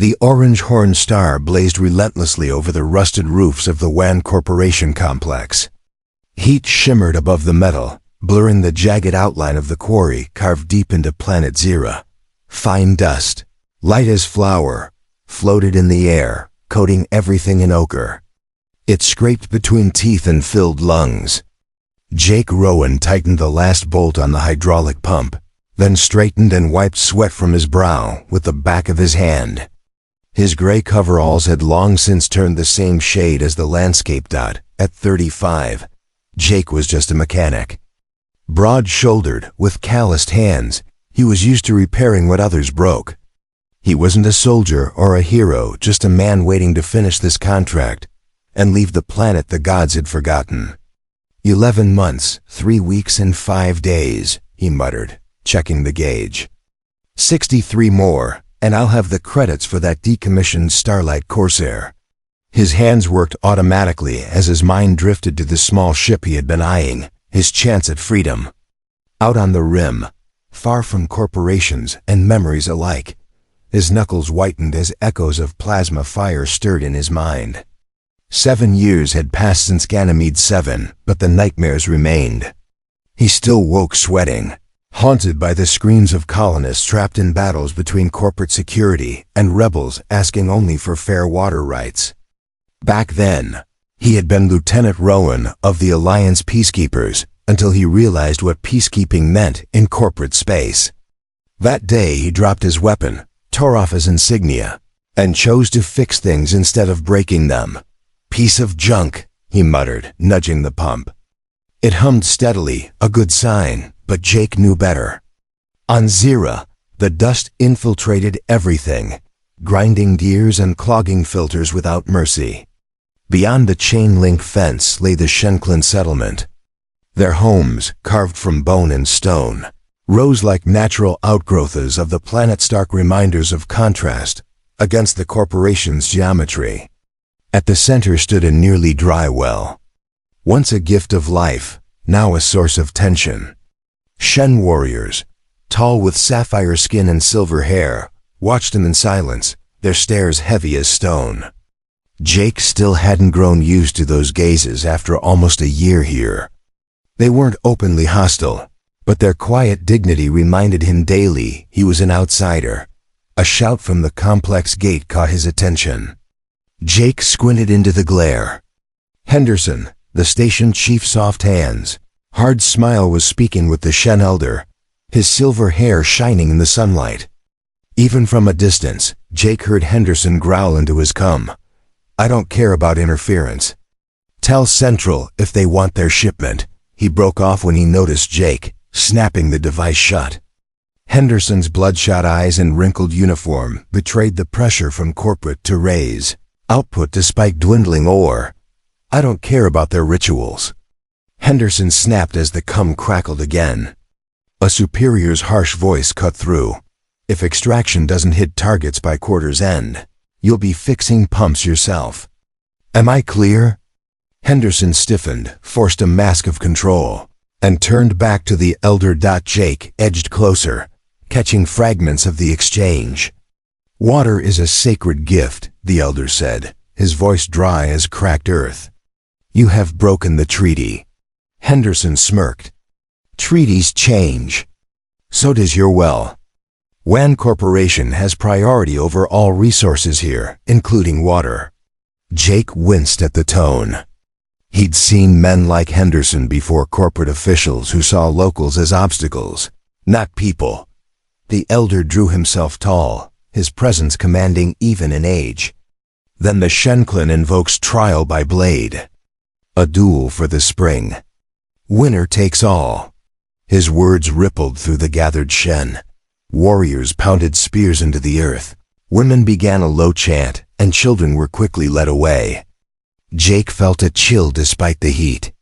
The orange horn star blazed relentlessly over the rusted roofs of the WAN Corporation complex. Heat shimmered above the metal, blurring the jagged outline of the quarry carved deep into Planet Zero. Fine dust, light as flour, floated in the air, coating everything in ochre. It scraped between teeth and filled lungs. Jake Rowan tightened the last bolt on the hydraulic pump, then straightened and wiped sweat from his brow with the back of his hand. His gray coveralls had long since turned the same shade as the landscape dot. At 35, Jake was just a mechanic. Broad-shouldered, with calloused hands, he was used to repairing what others broke. He wasn't a soldier or a hero, just a man waiting to finish this contract and leave the planet the gods had forgotten. 11 months, 3 weeks and 5 days, he muttered, checking the gauge. 63 more, and I'll have the credits for that decommissioned Starlight Corsair. His hands worked automatically as his mind drifted to the small ship he had been eyeing, his chance at freedom. Out on the rim, far from corporations and memories alike, his knuckles whitened as echoes of plasma fire stirred in his mind. 7 years had passed since Ganymede 7, but the nightmares remained. He still woke sweating, haunted by the screams of colonists trapped in battles between corporate security and rebels asking only for fair water rights. Back then, he had been Lieutenant Rowan of the Alliance Peacekeepers until he realized what peacekeeping meant in corporate space. That day he dropped his weapon, tore off his insignia, and chose to fix things instead of breaking them. Piece of junk, he muttered, nudging the pump. It hummed steadily, a good sign, but Jake knew better. On Zira, the dust infiltrated everything, grinding gears and clogging filters without mercy. Beyond the chain-link fence lay the Shenklin settlement. Their homes, carved from bone and stone, rose like natural outgrowths of the planet's stark reminders of contrast against the corporation's geometry. At the center stood a nearly dry well. Once a gift of life, now a source of tension. Shen warriors, tall with sapphire skin and silver hair, watched him in silence, their stares heavy as stone. Jake still hadn't grown used to those gazes after almost a year here. They weren't openly hostile, but their quiet dignity reminded him daily he was an outsider. A shout from the complex gate caught his attention. Jake squinted into the glare. Henderson, the station chief's soft hands, hard smile was speaking with the Shen elder, his silver hair shining in the sunlight. Even from a distance, Jake heard Henderson growl into his cum. I don't care about interference. Tell Central if they want their shipment. He broke off when he noticed Jake, snapping the device shut. Henderson's bloodshot eyes and wrinkled uniform betrayed the pressure from corporate to raise output despite dwindling ore. I don't care about their rituals. Henderson snapped as the cum crackled again. A superior's harsh voice cut through. If extraction doesn't hit targets by quarter's end, you'll be fixing pumps yourself. Am I clear? Henderson stiffened, forced a mask of control, and turned back to the elder. Jake edged closer, catching fragments of the exchange. Water is a sacred gift, the elder said, his voice dry as cracked earth. You have broken the treaty. Henderson smirked. Treaties change. So does your well. WAN Corporation has priority over all resources here, including water. Jake winced at the tone. He'd seen men like Henderson before, corporate officials who saw locals as obstacles, not people. The elder drew himself tall, his presence commanding even in age. Then the Shenklin invokes trial by blade. A duel for the spring. Winner takes all. His words rippled through the gathered Shen. Warriors pounded spears into the earth. Women began a low chant, and children were quickly led away. Jake felt a chill despite the heat.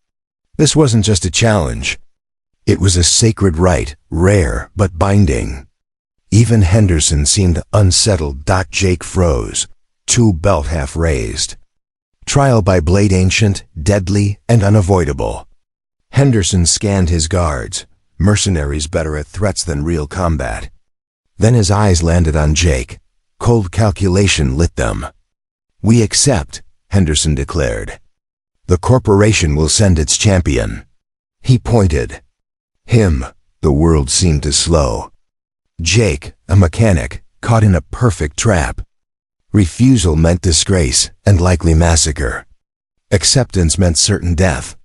This wasn't just a challenge. It was a sacred right, rare but binding. Even Henderson seemed unsettled. Jake froze, two belt half raised. Trial by blade, ancient, deadly, and unavoidable. Henderson scanned his guards, mercenaries better at threats than real combat. Then his eyes landed on Jake. Cold calculation lit them. "We accept," Henderson declared. "The corporation will send its champion." He pointed. Him. The world seemed to slow. Jake, a mechanic, caught in a perfect trap. Refusal meant disgrace and likely massacre. Acceptance meant certain death.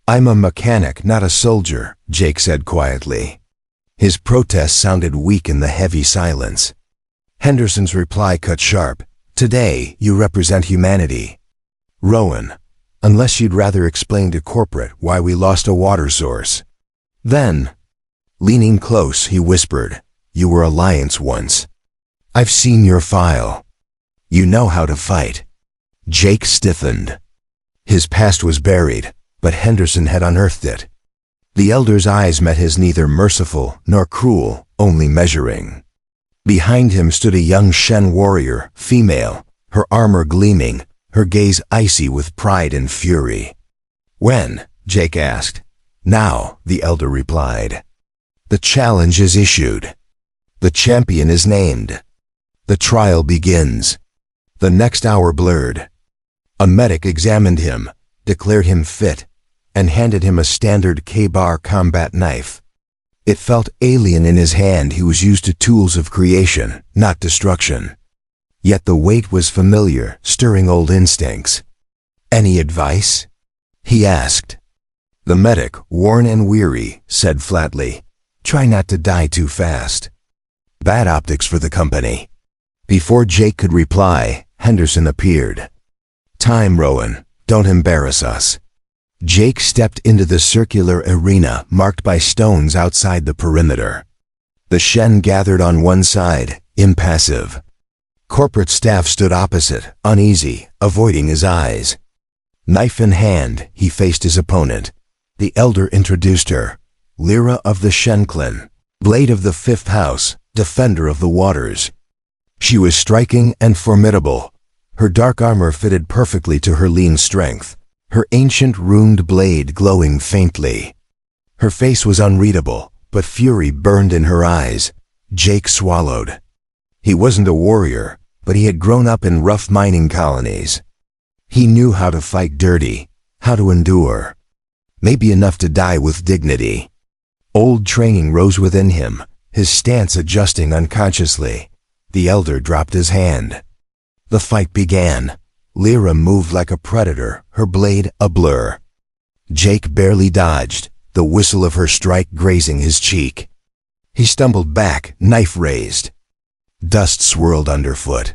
"I'm a mechanic, not a soldier," Jake said quietly. His protest sounded weak in the heavy silence. Henderson's reply cut sharp. "Today, you represent humanity. Rowan, unless you'd rather explain to corporate why we lost a water source." Then, leaning close, he whispered, "You were Alliance once. I've seen your file. You know how to fight." Jake stiffened. His past was buried, but Henderson had unearthed it. The elder's eyes met his, neither merciful nor cruel, only measuring. Behind him stood a young Shen warrior, female, her armor gleaming, her gaze icy with pride and fury. "When?" Jake asked. "Now," the elder replied. "The challenge is issued. The champion is named. The trial begins." The next hour blurred. A medic examined him, declared him fit, and handed him a standard K-bar combat knife. It felt alien in his hand. He was used to tools of creation, not destruction. Yet the weight was familiar, stirring old instincts. "Any advice?" he asked. The medic, worn and weary, said flatly, "Try not to die too fast. Bad optics for the company." Before Jake could reply, Henderson appeared. "Time, Rowan. Don't embarrass us." Jake stepped into the circular arena marked by stones outside the perimeter. The Shen gathered on one side, impassive. Corporate staff stood opposite, uneasy, avoiding his eyes. Knife in hand, he faced his opponent. The elder introduced her. Lyra of the Shen clan, Blade of the Fifth House, Defender of the Waters. She was striking and formidable. Her dark armor fitted perfectly to her lean strength, her ancient runed blade glowing faintly. Her face was unreadable, but fury burned in her eyes. Jake swallowed. He wasn't a warrior, but he had grown up in rough mining colonies. He knew how to fight dirty, how to endure. Maybe enough to die with dignity. Old training rose within him, his stance adjusting unconsciously. The elder dropped his hand. The fight began. Lyra moved like a predator, her blade a blur. Jake barely dodged, the whistle of her strike grazing his cheek. He stumbled back, knife raised. Dust swirled underfoot.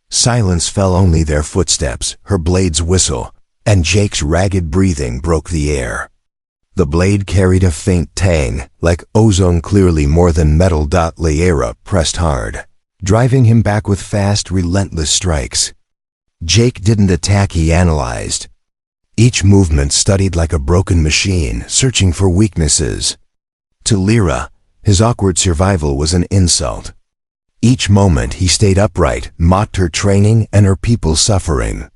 Silence fell, only their footsteps, her blade's whistle, and Jake's ragged breathing broke the air. The blade carried a faint tang, like ozone, clearly more than metal. Lyra pressed hard, driving him back with fast, relentless strikes. Jake didn't attack, he analyzed. Each movement studied like a broken machine, searching for weaknesses. To Lyra, his awkward survival was an insult. Each moment he stayed upright, mocked her training and her people's suffering.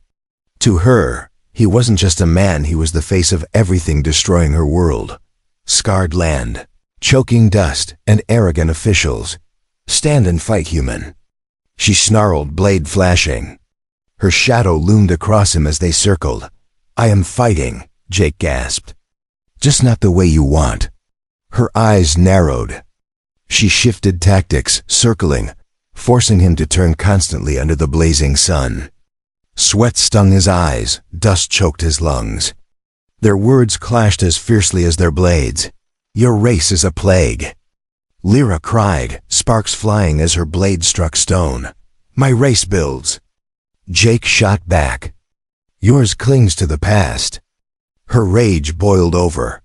To her, he wasn't just a man, he was the face of everything destroying her world. Scarred land, choking dust, and arrogant officials. "Stand and fight, human," she snarled, blade flashing. Her shadow loomed across him as they circled. "I am fighting," Jake gasped. "Just not the way you want." Her eyes narrowed. She shifted tactics, circling, forcing him to turn constantly under the blazing sun. Sweat stung his eyes, dust choked his lungs. Their words clashed as fiercely as their blades. "Your race is a plague," Lyra cried, sparks flying as her blade struck stone. "My race builds." Jake shot back. "Yours clings to the past." Her rage boiled over.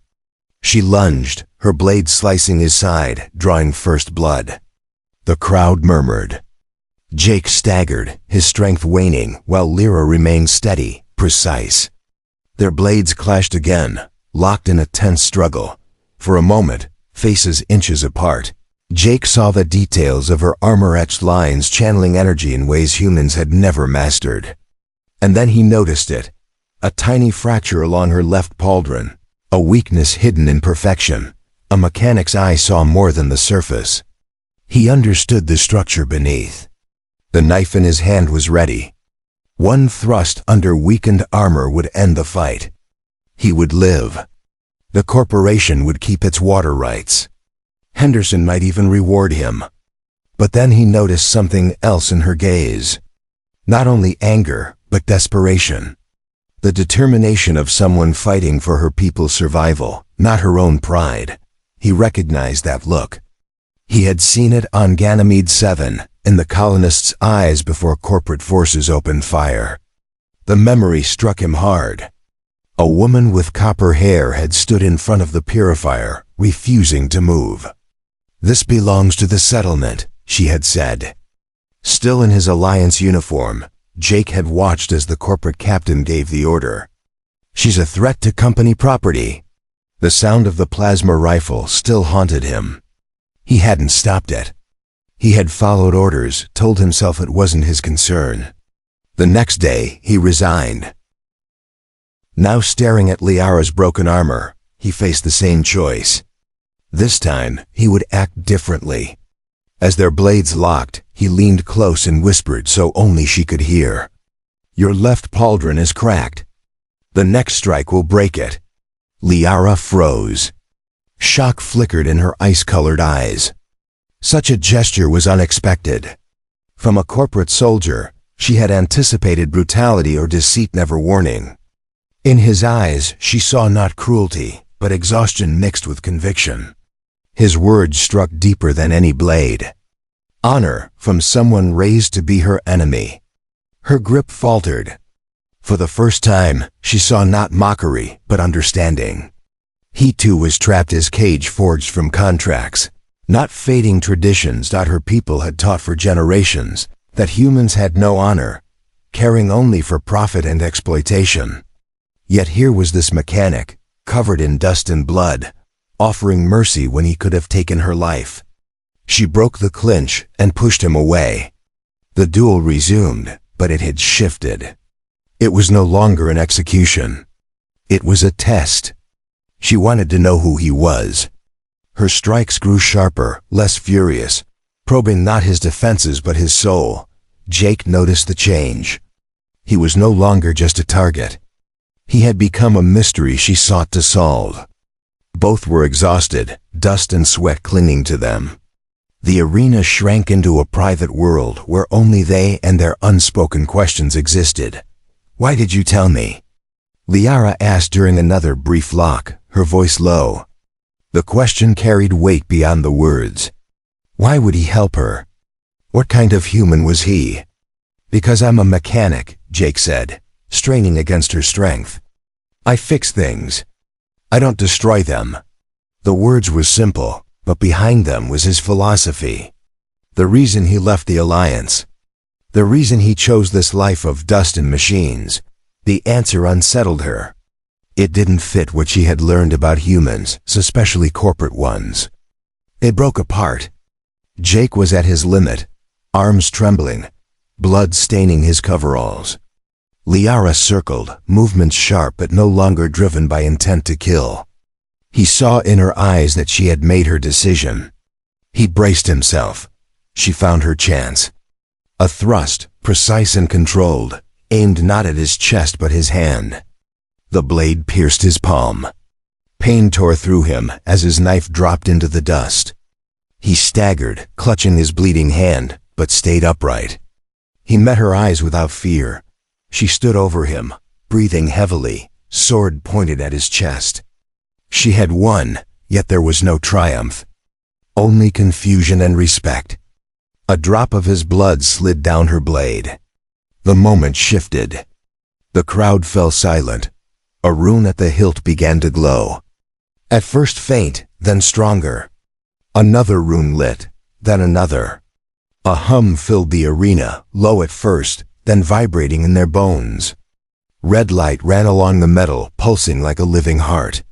She lunged, her blade slicing his side, drawing first blood. The crowd murmured. Jake staggered, his strength waning, while Lyra remained steady, precise. Their blades clashed again, locked in a tense struggle. For a moment, faces inches apart, Jake saw the details of her armor-etched lines, channeling energy in ways humans had never mastered. And then he noticed it. A tiny fracture along her left pauldron, a weakness hidden in perfection. A mechanic's eye saw more than the surface. He understood the structure beneath. The knife in his hand was ready. One thrust under weakened armor would end the fight. He would live. The corporation would keep its water rights. Henderson might even reward him. But then he noticed something else in her gaze. Not only anger, but desperation. The determination of someone fighting for her people's survival, not her own pride. He recognized that look. He had seen it on Ganymede 7, in the colonists' eyes before corporate forces opened fire. The memory struck him hard. A woman with copper hair had stood in front of the purifier, refusing to move. "This belongs to the settlement," she had said. Still in his Alliance uniform, Jake had watched as the corporate captain gave the order. "She's a threat to company property." The sound of the plasma rifle still haunted him. He hadn't stopped it. He had followed orders, told himself it wasn't his concern. The next day, he resigned. Now staring at Liara's broken armor, he faced the same choice. This time, he would act differently. As their blades locked, he leaned close and whispered so only she could hear. "Your left pauldron is cracked. The next strike will break it." Liara froze. Shock flickered in her ice-colored eyes. Such a gesture was unexpected. From a corporate soldier, she had anticipated brutality or deceit never warning. In his eyes, she saw not cruelty, but exhaustion mixed with conviction. His words struck deeper than any blade. Honor from someone raised to be her enemy. Her grip faltered. For the first time, she saw not mockery, but understanding. He too was trapped as cage forged from contracts, not fading traditions that her people had taught for generations, that humans had no honor, caring only for profit and exploitation. Yet here was this mechanic, covered in dust and blood, offering mercy when he could have taken her life. She broke the clinch and pushed him away. The duel resumed, but it had shifted. It was no longer an execution. It was a test. She wanted to know who he was. Her strikes grew sharper, less furious, probing not his defenses but his soul. Jake noticed the change. He was no longer just a target. He had become a mystery she sought to solve. Both were exhausted, dust and sweat clinging to them. The arena shrank into a private world where only they and their unspoken questions existed. "Why did you tell me?" Liara asked during another brief lock, her voice low. The question carried weight beyond the words. Why would he help her? What kind of human was he? "Because I'm a mechanic," Jake said, straining against her strength. "I fix things. I don't destroy them." The words were simple, but behind them was his philosophy. The reason he left the Alliance. The reason he chose this life of dust and machines. The answer unsettled her. It didn't fit what she had learned about humans, especially corporate ones. It broke apart. Jake was at his limit, arms trembling, blood staining his coveralls. Liara circled, movements sharp but no longer driven by intent to kill. He saw in her eyes that she had made her decision. He braced himself. She found her chance. A thrust, precise and controlled, aimed not at his chest but his hand. The blade pierced his palm. Pain tore through him as his knife dropped into the dust. He staggered, clutching his bleeding hand, but stayed upright. He met her eyes without fear. She stood over him, breathing heavily, sword pointed at his chest. She had won, yet there was no triumph. Only confusion and respect. A drop of his blood slid down her blade. The moment shifted. The crowd fell silent. A rune at the hilt began to glow. At first faint, then stronger. Another rune lit, then another. A hum filled the arena, low at first, then vibrating in their bones. Red light ran along the metal, pulsing like a living heart.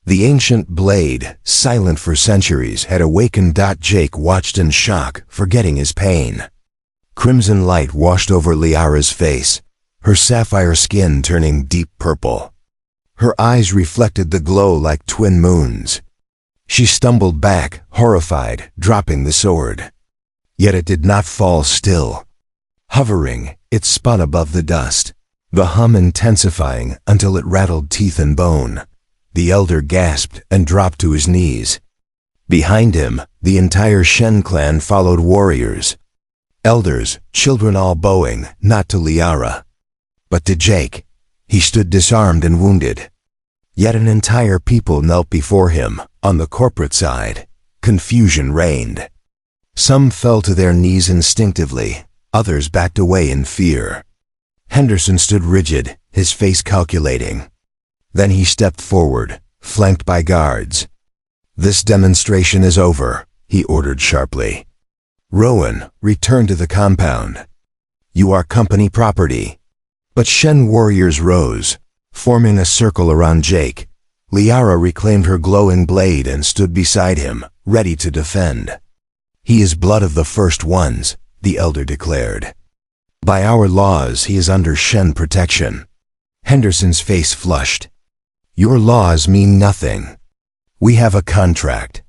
The ancient blade, silent for centuries, had awakened. Jake watched in shock, forgetting his pain. Crimson light washed over Liara's face, her sapphire skin turning deep purple. Her eyes reflected the glow like twin moons. She stumbled back, horrified, dropping the sword. Yet it did not fall still. Hovering, it spun above the dust, the hum intensifying until it rattled teeth and bone. The elder gasped and dropped to his knees. Behind him, the entire Shen clan followed warriors. Elders, children all bowing, not to Liara, but to Jake. He stood disarmed and wounded. Yet an entire people knelt before him. On the corporate side, confusion reigned. Some fell to their knees instinctively, others backed away in fear. Henderson stood rigid, his face calculating. Then he stepped forward, flanked by guards. "This demonstration is over," he ordered sharply. "Rowan, return to the compound. You are company property." But Shen warriors rose, forming a circle around Jake. Liara reclaimed her glowing blade and stood beside him, ready to defend. "He is blood of the first ones," the elder declared. "By our laws, he is under Shen protection." Henderson's face flushed. "Your laws mean nothing. We have a contract.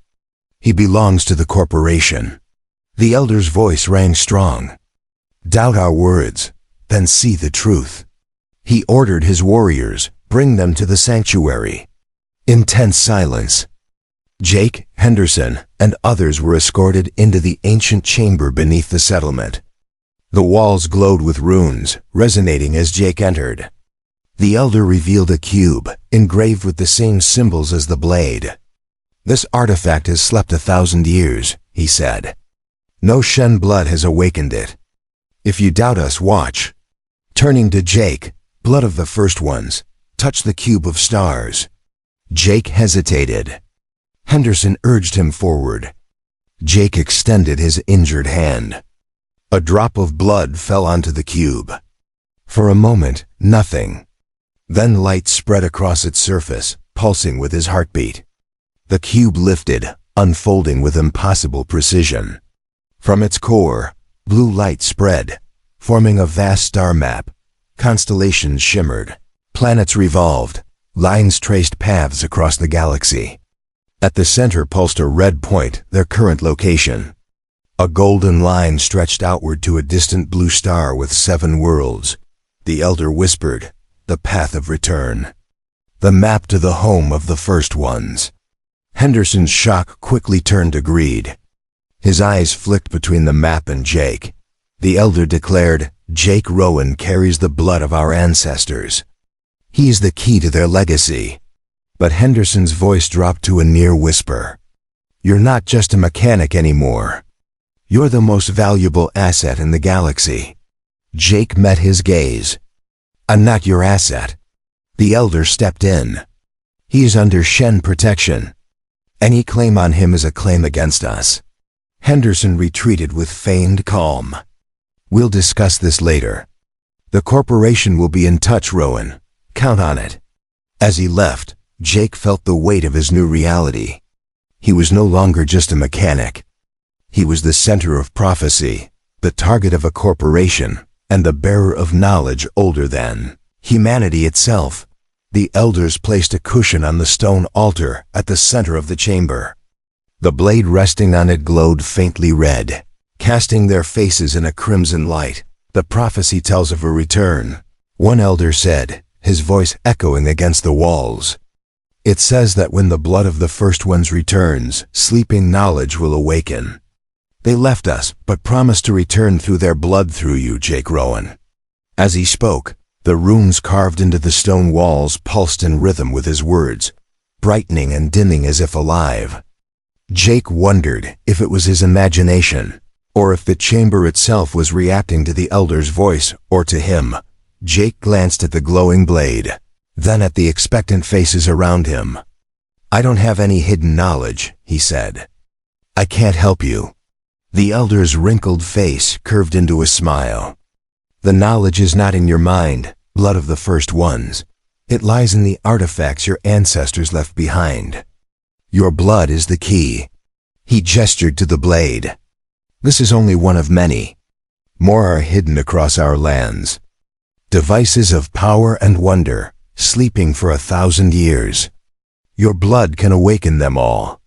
He belongs to the corporation." The elder's voice rang strong. "Doubt our words, then see the truth." He ordered his warriors, "Bring them to the sanctuary." Intense silence. Jake, Henderson, and others were escorted into the ancient chamber beneath the settlement. The walls glowed with runes, resonating as Jake entered. The elder revealed a cube, engraved with the same symbols as the blade. "This artifact has slept 1,000 years, he said. "No Shen blood has awakened it. If you doubt us, watch." Turning to Jake, "Blood of the first ones, touch the cube of stars." Jake hesitated. Henderson urged him forward. Jake extended his injured hand. A drop of blood fell onto the cube. For a moment, nothing. Then light spread across its surface, pulsing with his heartbeat. The cube lifted, unfolding with impossible precision. From its core, blue light spread, forming a vast star map. Constellations shimmered. Planets revolved. Lines traced paths across the galaxy. At the center pulsed a red point, their current location. A golden line stretched outward to a distant blue star with 7 worlds. The elder whispered, "The path of return. The map to the home of the first ones." Henderson's shock quickly turned to greed. His eyes flicked between the map and Jake. The elder declared, "Jake Rowan carries the blood of our ancestors. He is the key to their legacy." But Henderson's voice dropped to a near whisper. "You're not just a mechanic anymore. You're the most valuable asset in the galaxy." Jake met his gaze. "I'm not your asset." The elder stepped in. "He is under Shen protection. Any claim on him is a claim against us." Henderson retreated with feigned calm. "We'll discuss this later. The corporation will be in touch, Rowan. Count on it." As he left, Jake felt the weight of his new reality. He was no longer just a mechanic. He was the center of prophecy, the target of a corporation, and the bearer of knowledge older than humanity itself. The elders placed a cushion on the stone altar at the center of the chamber. The blade resting on it glowed faintly red, casting their faces in a crimson light. "The prophecy tells of a return," one elder said, his voice echoing against the walls. "It says that when the blood of the first ones returns, sleeping knowledge will awaken. They left us, but promised to return through their blood through you, Jake Rowan." As he spoke, the runes carved into the stone walls pulsed in rhythm with his words, brightening and dimming as if alive. Jake wondered if it was his imagination, or if the chamber itself was reacting to the elder's voice, or to him. Jake glanced at the glowing blade, then at the expectant faces around him. "I don't have any hidden knowledge," he said. "I can't help you." The elder's wrinkled face curved into a smile. "The knowledge is not in your mind, blood of the first ones. It lies in the artifacts your ancestors left behind. Your blood is the key." He gestured to the blade. "This is only one of many. More are hidden across our lands. Devices of power and wonder, sleeping for 1,000 years. Your blood can awaken them all."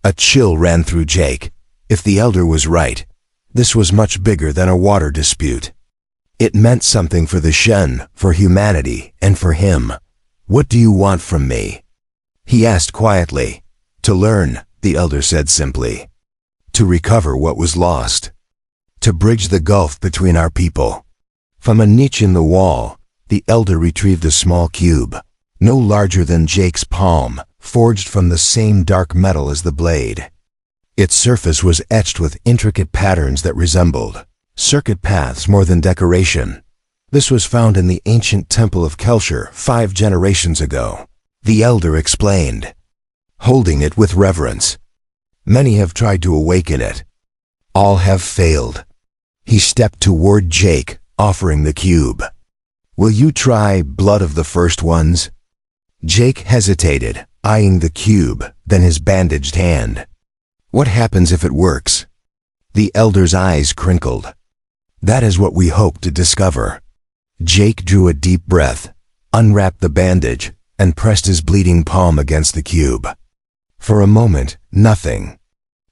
A chill ran through Jake. If the elder was right, this was much bigger than a water dispute. It meant something for the Shen, for humanity, and for him. "What do you want from me?" he asked quietly. "To learn," the elder said simply. "To recover what was lost. To bridge the gulf between our people." From a niche in the wall, the elder retrieved a small cube, no larger than Jake's palm, forged from the same dark metal as the blade. Its surface was etched with intricate patterns that resembled circuit paths more than decoration. This was found in the ancient temple of Kelshur 5 generations ago, the elder explained, holding it with reverence. "Many have tried to awaken it. All have failed." He stepped toward Jake, offering the cube. "Will you try blood of the first ones?" Jake hesitated, eyeing the cube, then his bandaged hand. "What happens if it works?" The elder's eyes crinkled. "That is what we hope to discover." Jake drew a deep breath, unwrapped the bandage, and pressed his bleeding palm against the cube. For a moment, nothing.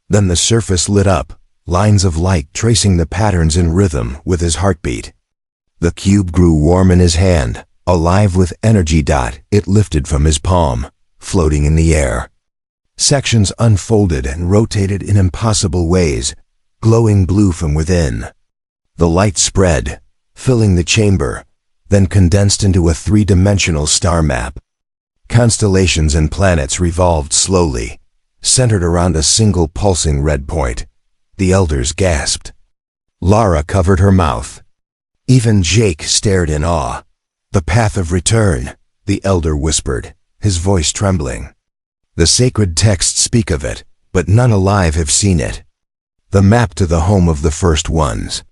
Then the surface lit up, lines of light tracing the patterns in rhythm with his heartbeat. The cube grew warm in his hand, alive with energy. It lifted from his palm, floating in the air. Sections unfolded and rotated in impossible ways, glowing blue from within. The light spread, filling the chamber, then condensed into a 3-dimensional star map. Constellations and planets revolved slowly, centered around a single pulsing red point. The elders gasped. Lara covered her mouth. Even Jake stared in awe. "The path of return," the elder whispered, his voice trembling. "The sacred texts speak of it, but none alive have seen it. The map to the home of the first ones."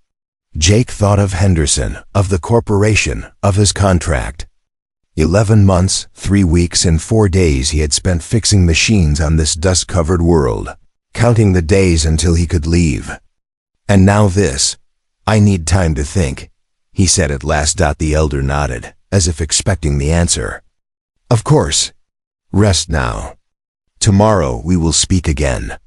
Jake thought of Henderson, of the corporation, of his contract. 11 months, 3 weeks, and 4 days he had spent fixing machines on this dust-covered world, counting the days until he could leave. And now this. "I need time to think," he said at last. The elder nodded, as if expecting the answer. "Of course. Rest now. Tomorrow we will speak again."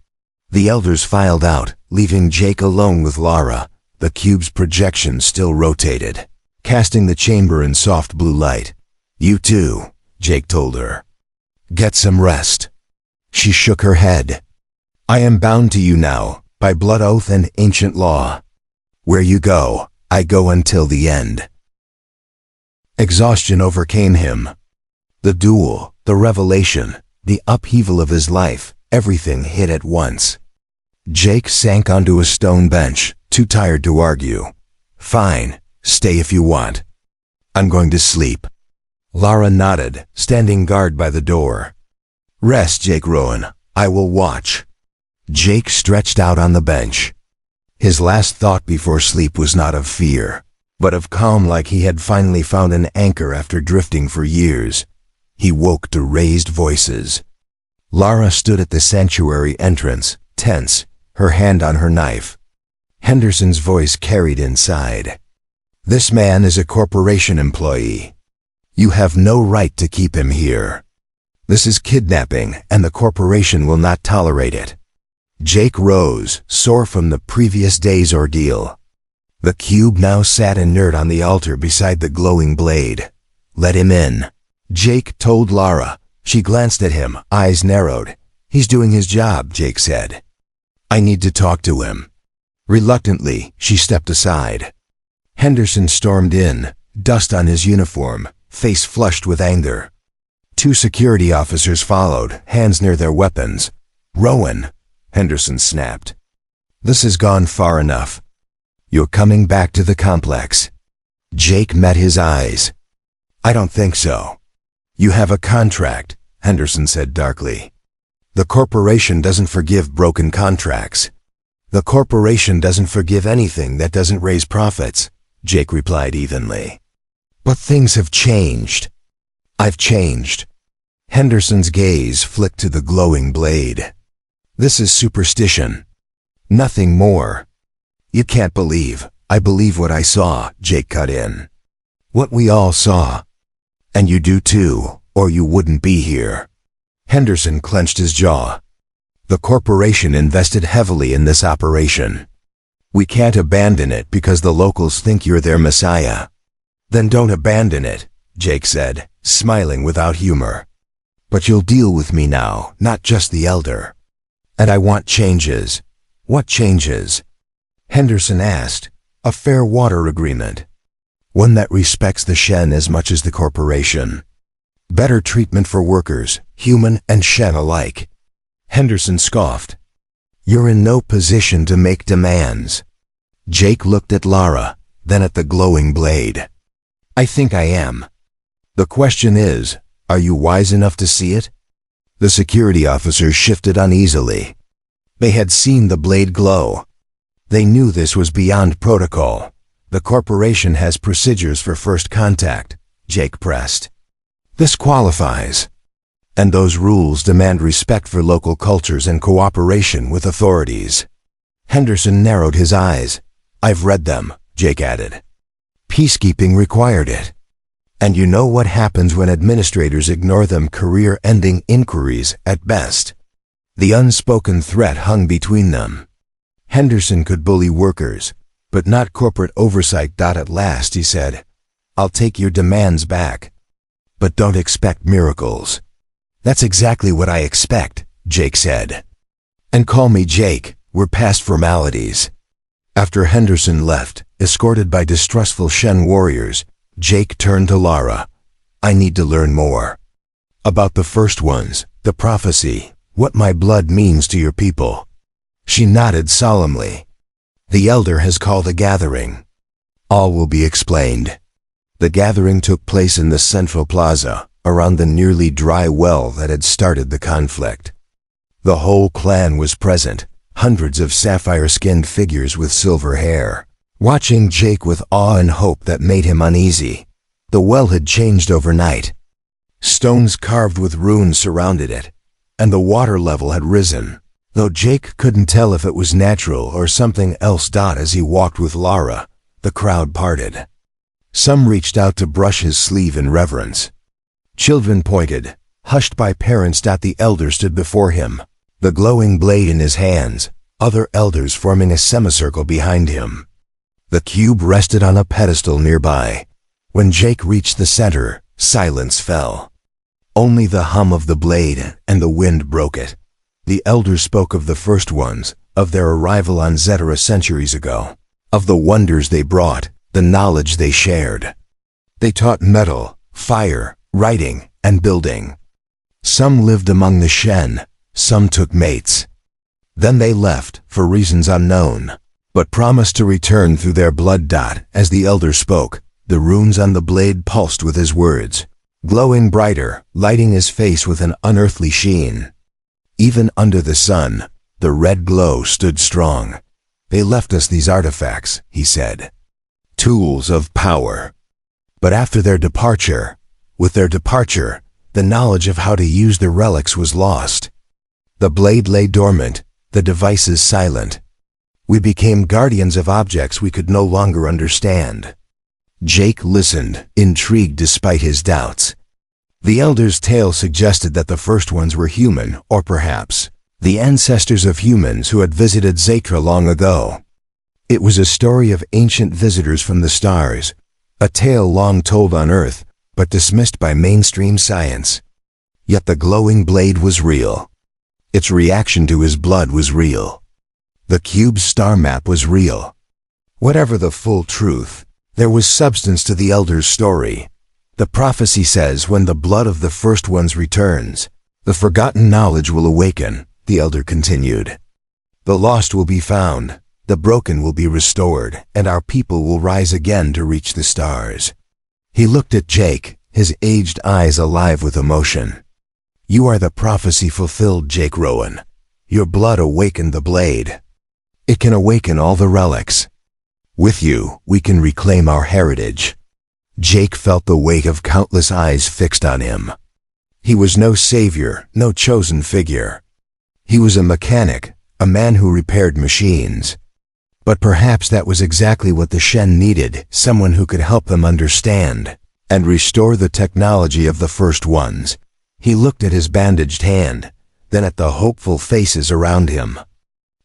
The elders filed out, leaving Jake alone with Lara. The cube's projection still rotated, casting the chamber in soft blue light. "You too," Jake told her. "Get some rest." She shook her head. "I am bound to you now, by blood oath and ancient law. Where you go, I go until the end." Exhaustion overcame him. The duel, the revelation, the upheaval of his life, everything hit at once. Jake sank onto a stone bench, too tired to argue. "Fine, stay if you want. I'm going to sleep." Lara nodded, standing guard by the door. "Rest, Jake Rowan. I will watch." Jake stretched out on the bench. His last thought before sleep was not of fear, but of calm, like he had finally found an anchor after drifting for years. He woke to raised voices. Lara stood at the sanctuary entrance, tense, her hand on her knife. Henderson's voice carried inside. "This man is a corporation employee. You have no right to keep him here. This is kidnapping, and the corporation will not tolerate it." Jake rose, sore from the previous day's ordeal. The cube now sat inert on the altar beside the glowing blade. "Let him in," Jake told Lara. She glanced at him, eyes narrowed. "He's doing his job," Jake said. "I need to talk to him." Reluctantly, she stepped aside. Henderson stormed in, dust on his uniform, face flushed with anger. 2 security officers followed, hands near their weapons. "Rowan," Henderson snapped. "This has gone far enough. You're coming back to the complex." Jake met his eyes. "I don't think so." "You have a contract," Henderson said darkly. "The corporation doesn't forgive broken contracts." "The corporation doesn't forgive anything that doesn't raise profits," Jake replied evenly. "But things have changed." "I've changed." Henderson's gaze flicked to the glowing blade. "This is superstition. Nothing more." "You can't believe. I believe what I saw," Jake cut in. "What we all saw. And you do too, or you wouldn't be here." Henderson clenched his jaw. "The corporation invested heavily in this operation. We can't abandon it because the locals think you're their messiah. Then don't abandon it, Jake said, smiling without humor. But you'll deal with me now, not just the elder. And I want changes. What changes? Henderson asked. A fair water agreement. One that respects the Shen as much as the corporation. Better treatment for workers, human and Shen alike. Henderson scoffed. You're in no position to make demands. Jake looked at Lara, then at the glowing blade. I think I am. The question is, are you wise enough to see it? The security officers shifted uneasily. They had seen the blade glow. They knew this was beyond protocol. The corporation has procedures for first contact, Jake pressed. This qualifies. And those rules demand respect for local cultures and cooperation with authorities. Henderson narrowed his eyes. I've read them, Jake added. Peacekeeping required it. And you know what happens when administrators ignore them, career-ending inquiries at best. The unspoken threat hung between them. Henderson could bully workers, but not corporate oversight. At last he said, I'll take your demands back. But don't expect miracles. That's exactly what I expect, Jake said. And call me Jake, we're past formalities. After Henderson left, escorted by distrustful Shen warriors, Jake turned to Lara. I need to learn more. About the first ones, the prophecy, what my blood means to your people. She nodded solemnly. The elder has called a gathering. All will be explained. The gathering took place in the central plaza, around the nearly dry well that had started the conflict. The whole clan was present, hundreds of sapphire-skinned figures with silver hair, watching Jake with awe and hope that made him uneasy. The well had changed overnight. Stones carved with runes surrounded it, and the water level had risen, though Jake couldn't tell if it was natural or something else. As he walked with Lara, the crowd parted. Some reached out to brush his sleeve in reverence. Children pointed, hushed by parents. The elder stood before him, the glowing blade in his hands, other elders forming a semicircle behind him. The cube rested on a pedestal nearby. When Jake reached the center, silence fell. Only the hum of the blade and the wind broke it. The elder spoke of the first ones, of their arrival on Zetera centuries ago, of the wonders they brought, the knowledge they shared. They taught metal, fire, writing, and building. Some lived among the Shen, some took mates. Then they left, for reasons unknown, but promised to return through their blood. As the elder spoke, the runes on the blade pulsed with his words, glowing brighter, lighting his face with an unearthly sheen. Even under the sun, the red glow stood strong. They left us these artifacts, he said. Tools of power. But after their departure, the knowledge of how to use the relics was lost. The blade lay dormant, the devices silent. We became guardians of objects we could no longer understand. Jake listened, intrigued despite his doubts. The elder's tale suggested that the first ones were human, or perhaps the ancestors of humans who had visited Zetera long ago. It was a story of ancient visitors from the stars, a tale long told on Earth, but dismissed by mainstream science. Yet the glowing blade was real. Its reaction to his blood was real. The cube's star map was real. Whatever the full truth, there was substance to the elder's story. The prophecy says when the blood of the first ones returns, the forgotten knowledge will awaken, the elder continued. The lost will be found, the broken will be restored, and our people will rise again to reach the stars. He looked at Jake, his aged eyes alive with emotion. You are the prophecy fulfilled, Jake Rowan. Your blood awakened the blade. It can awaken all the relics. With you, we can reclaim our heritage. Jake felt the weight of countless eyes fixed on him. He was no savior, no chosen figure. He was a mechanic, a man who repaired machines. But perhaps that was exactly what the Shen needed, someone who could help them understand and restore the technology of the first ones. He looked at his bandaged hand, then at the hopeful faces around him.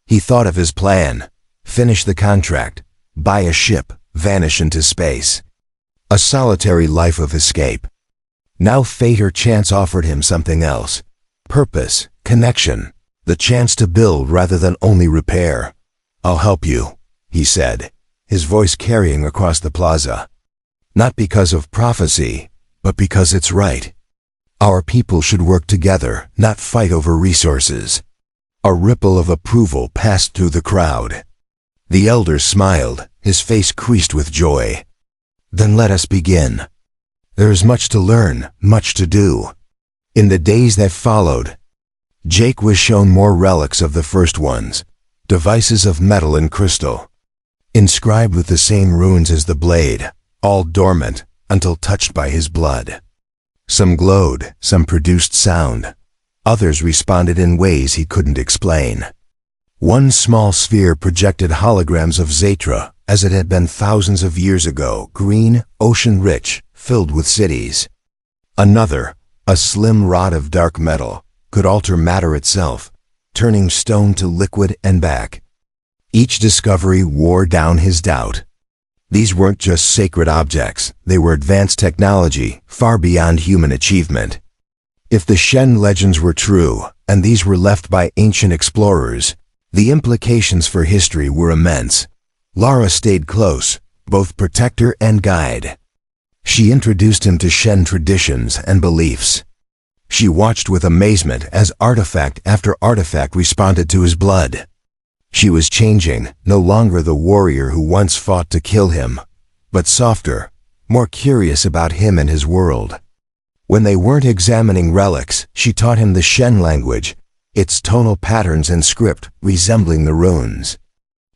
He thought of his plan, finish the contract, buy a ship, vanish into space. A solitary life of escape. Now fate or chance offered him something else. Purpose, connection, the chance to build rather than only repair. "I'll help you," he said, his voice carrying across the plaza. "Not because of prophecy, but because it's right. Our people should work together, not fight over resources." A ripple of approval passed through the crowd. The elder smiled, his face creased with joy. "Then let us begin. There is much to learn, much to do." In the days that followed, Jake was shown more relics of the first ones, devices of metal and crystal, inscribed with the same runes as the blade, all dormant until touched by his blood. Some glowed, some produced sound. Others responded in ways he couldn't explain. One small sphere projected holograms of Zatra as it had been thousands of years ago, green, ocean-rich, filled with cities. Another, a slim rod of dark metal, could alter matter itself, turning stone to liquid and back. Each discovery wore down his doubt. These weren't just sacred objects, they were advanced technology, far beyond human achievement. If the Shen legends were true, and these were left by ancient explorers, the implications for history were immense. Lara stayed close, both protector and guide. She introduced him to Shen traditions and beliefs. She watched with amazement as artifact after artifact responded to his blood. She was changing, no longer the warrior who once fought to kill him, but softer, more curious about him and his world. When they weren't examining relics, she taught him the Shen language, its tonal patterns and script resembling the runes.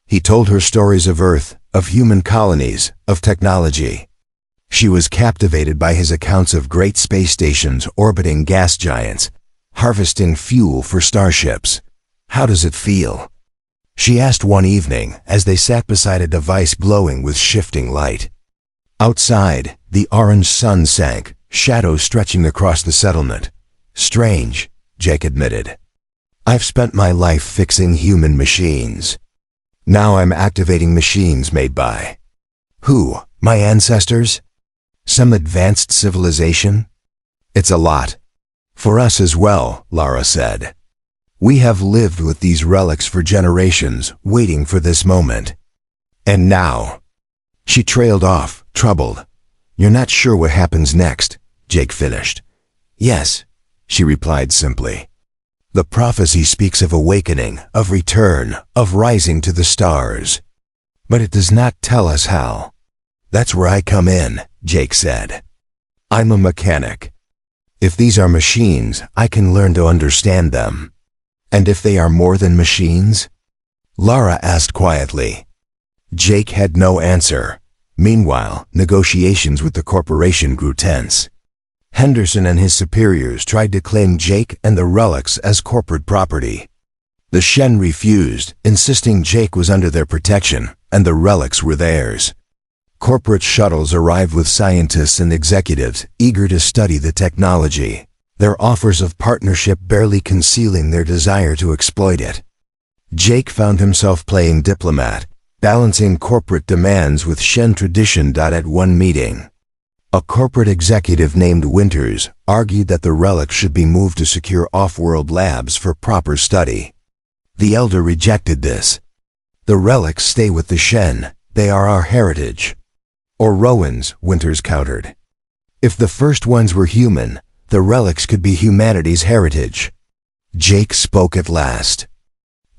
He told her stories of Earth, of human colonies, of technology. She was captivated by his accounts of great space stations orbiting gas giants, harvesting fuel for starships. "How does it feel?" she asked one evening as they sat beside a device glowing with shifting light. Outside, the orange sun sank, shadows stretching across the settlement. "Strange," Jake admitted. "I've spent my life fixing human machines. Now I'm activating machines made by who? My ancestors? Some advanced civilization? It's a lot. For us as well," Lara said. "We have lived with these relics for generations, waiting for this moment. And now..." She trailed off, troubled. "You're not sure what happens next," Jake finished. "Yes," she replied simply. "The prophecy speaks of awakening, of return, of rising to the stars. But it does not tell us how." "That's where I come in," Jake said. "I'm a mechanic. If these are machines, I can learn to understand them." "And if they are more than machines?" Lara asked quietly. Jake had no answer. Meanwhile, negotiations with the corporation grew tense. Henderson and his superiors tried to claim Jake and the relics as corporate property. The Shen refused, insisting Jake was under their protection and the relics were theirs. Corporate shuttles arrived with scientists and executives eager to study the technology, their offers of partnership barely concealing their desire to exploit it. Jake found himself playing diplomat, balancing corporate demands with Shen tradition. At one meeting, a corporate executive named Winters argued that the relics should be moved to secure off-world labs for proper study. The elder rejected this. "The relics stay with the Shen, they are our heritage." "Or Rowan's," Winters countered. "If the first ones were human, the relics could be humanity's heritage." Jake spoke at last.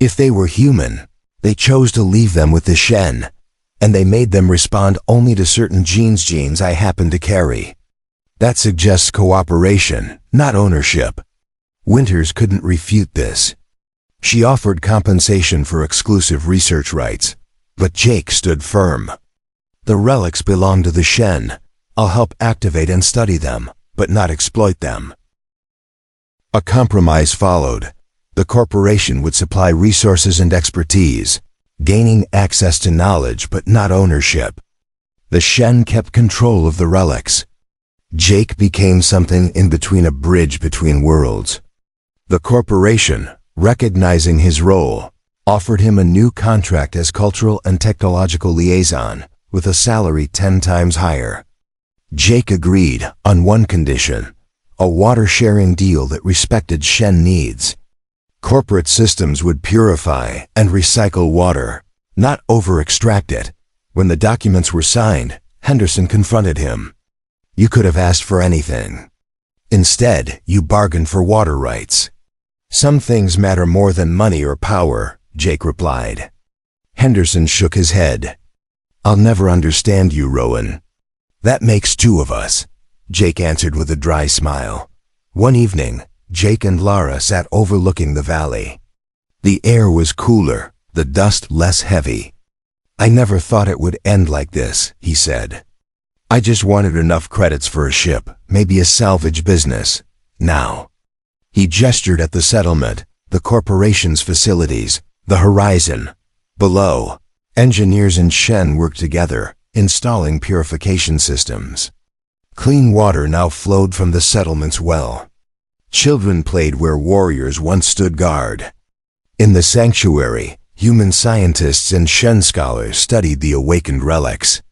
"If they were human, they chose to leave them with the Shen, and they made them respond only to certain genes I happen to carry. That suggests cooperation, not ownership." Winters couldn't refute this. She offered compensation for exclusive research rights, but Jake stood firm. "The relics belong to the Shen. I'll help activate and study them, but not exploit them." A compromise followed. The corporation would supply resources and expertise, gaining access to knowledge but not ownership. The Shen kept control of the relics. Jake became something in between, a bridge between worlds. The corporation, recognizing his role, offered him a new contract as cultural and technological liaison, with a salary 10 times higher. Jake agreed on one condition: a water-sharing deal that respected Shen needs. Corporate systems would purify and recycle water, not over-extract it. When the documents were signed, Henderson confronted him. "You could have asked for anything. Instead, you bargained for water rights." "Some things matter more than money or power," Jake replied. Henderson shook his head. "I'll never understand you, Rowan." "That makes two of us," Jake answered with a dry smile. One evening, Jake and Lara sat overlooking the valley. The air was cooler, the dust less heavy. "I never thought it would end like this," he said. "I just wanted enough credits for a ship, maybe a salvage business. Now." He gestured at the settlement, the corporation's facilities, the horizon. Below, engineers and Shen worked together, installing purification systems. Clean water now flowed from the settlement's well. Children played where warriors once stood guard. In the sanctuary, human scientists and Shen scholars studied the awakened relics.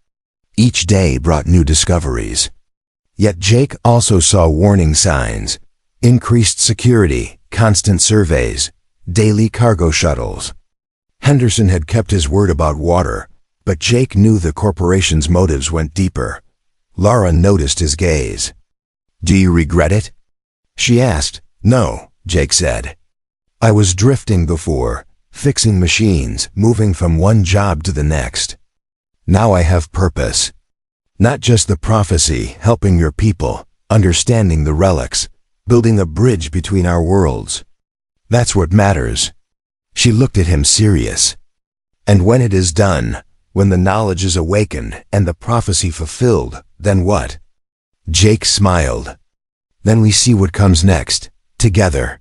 Each day brought new discoveries. Yet Jake also saw warning signs: increased security, constant surveys, daily cargo shuttles. Henderson had kept his word about water, but Jake knew the corporation's motives went deeper. Lara noticed his gaze. "Do you regret it?" she asked. "No," Jake said. "I was drifting before, fixing machines, moving from one job to the next. Now I have purpose. Not just the prophecy, helping your people, understanding the relics, building a bridge between our worlds. That's what matters." She looked at him serious. "And when it is done, when the knowledge is awakened and the prophecy fulfilled, then what?" Jake smiled. "Then we see what comes next, together."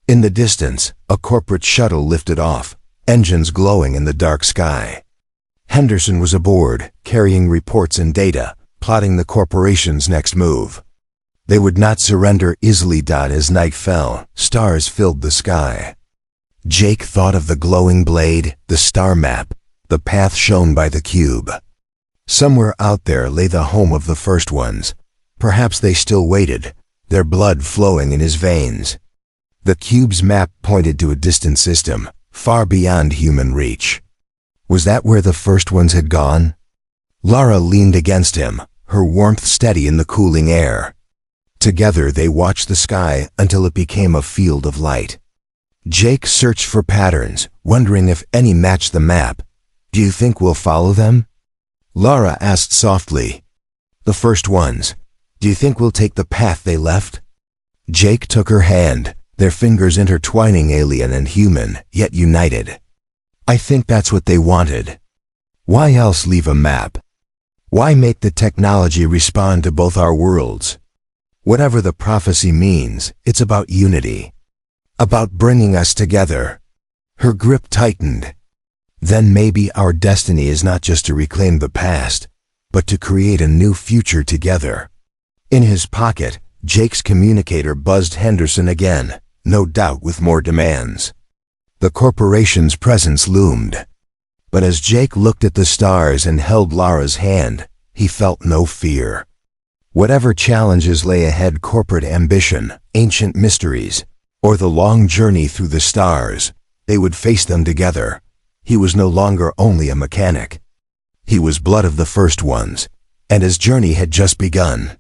In the distance, a corporate shuttle lifted off, engines glowing in the dark sky. Henderson was aboard, carrying reports and data, plotting the corporation's next move. They would not surrender easily. As night fell, stars filled the sky. Jake thought of the glowing blade, the star map, the path shown by the cube. Somewhere out there lay the home of the first ones. Perhaps they still waited, their blood flowing in his veins. The cube's map pointed to a distant system, far beyond human reach. Was that where the first ones had gone? Lara leaned against him, her warmth steady in the cooling air. Together they watched the sky until it became a field of light. Jake searched for patterns, wondering if any matched the map. "Do you think we'll follow them?" Lara asked softly. "The first ones. Do you think we'll take the path they left?" Jake took her hand, their fingers intertwining, alien and human, yet united. "I think that's what they wanted. Why else leave a map? Why make the technology respond to both our worlds? Whatever the prophecy means, it's about unity. About bringing us together." Her grip tightened. "Then maybe our destiny is not just to reclaim the past, but to create a new future together." In his pocket, Jake's communicator buzzed Henderson again, no doubt with more demands. The corporation's presence loomed. But as Jake looked at the stars and held Lara's hand, he felt no fear. Whatever challenges lay ahead, corporate ambition, ancient mysteries, or the long journey through the stars, they would face them together. He was no longer only a mechanic. He was blood of the first ones, and his journey had just begun.